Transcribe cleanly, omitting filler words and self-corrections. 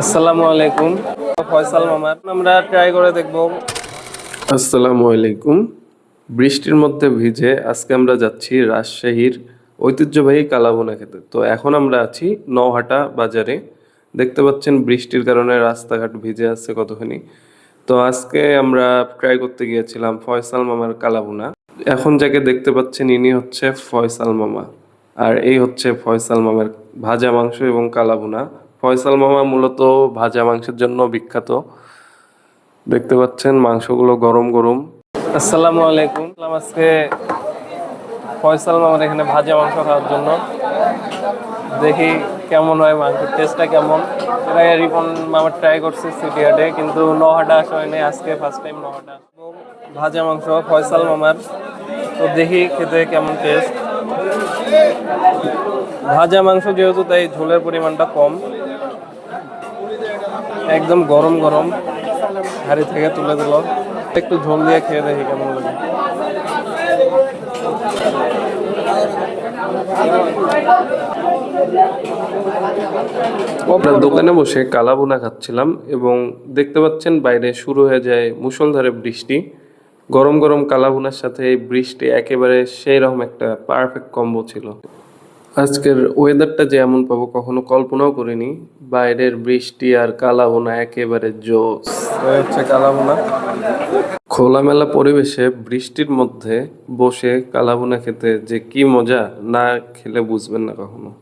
আসসালামু আলাইকুম। ফয়সাল মামা আমরা ট্রাই করে দেখব। আসসালামু আলাইকুম। বৃষ্টির মধ্যে ভিজে আজকে আমরা যাচ্ছি রাজশাহীর ঐতিহ্যবাহী কালাভুনা খেতে। তো এখন আমরা আছি নওহাটা বাজারে। দেখতে পাচ্ছেন বৃষ্টির কারণে রাস্তাঘাট ভিজে আছে কতখানি। তো আজকে আমরা ট্রাই করতে গিয়েছিলাম ফয়সাল মামার কালাভুনা। এখন যাকে দেখতে পাচ্ছেন ইনি হচ্ছে ফয়সাল মামা। আর এই হচ্ছে ফয়সাল মামার ভাজা মাংস এবং কালাভুনা। ফয়সাল মামা মূলত ভাজা মাংসের জন্য বিখ্যাত। দেখতে পাচ্ছেন মাংসগুলো গরম গরম। আসসালামু আলাইকুম। আজকে ফয়সাল মামার এখানে ভাজা মাংস খাওয়ার জন্য। দেখি কেমন হয়, মাংসের টেস্টটা কেমন। এর আগে রিপন মামা ট্রাই করছে সিটি হাটে, কিন্তু নহাটা আসা হয়নি। আজকে ফার্স্ট টাইম নহাটা। ভাজা মাংস ফয়সাল মামার, তো দেখি খেতে কেমন টেস্ট। ভাজা মাংস যেহেতু, তাই ঝোলের পরিমাণটা কম। একদম গরম গরম হাঁড়ি থেকে তুলে দিল। একটু ঝোল দিয়ে খেয়ে দেখি কেমন লাগে। আমরা দোকানে বসে কালাভুনা খাচ্ছিলাম এবং দেখতে পাচ্ছেন বাইরে শুরু হয়ে যায় মুষলধারে বৃষ্টি। গরম গরম কালাভুনার সাথে এই বৃষ্টি একেবারে সেই রকম একটা পারফেক্ট কম্বো ছিল। আজকের ওয়েদারটা যে এমন পাবো কখনো কল্পনাও করিনি। বাইরের বৃষ্টি আর কালাভুনা একেবারে জোস। হচ্ছে কালাভুনা। খোলামেলা পরিবেশে বৃষ্টির মধ্যে বসে কালাভুনা খেতে যে কি মজা, না খেলে বুঝবেন না কখনো।